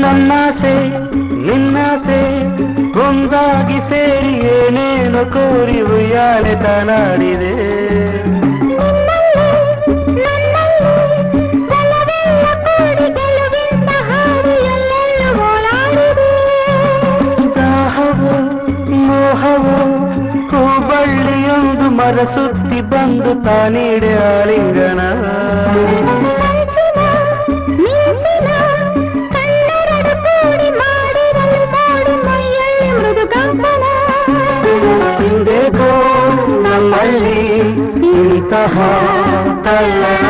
ನನ್ನಾಸೆ ನಿನ್ನಾಸೆ ಒಂದಾಗಿ ಸೇರಿ ಏನೇನು ಕೋರಿ ಉಯ್ಯಾಲೆ ತಾನಾಡಿದೆ ದಾಹವೋ ಮೋಹವೋ ಹೂಬಳ್ಳಿಯೊಂದು ಮರಸುತ್ತಿ ಬಂದು ತಾನೀಡೆ ಆಲಿಂಗನ ಹಿಂದೆಗೋ ನಮ್ಮಲ್ಲಿ ಇಂತಹ ತಲ್ಲಣ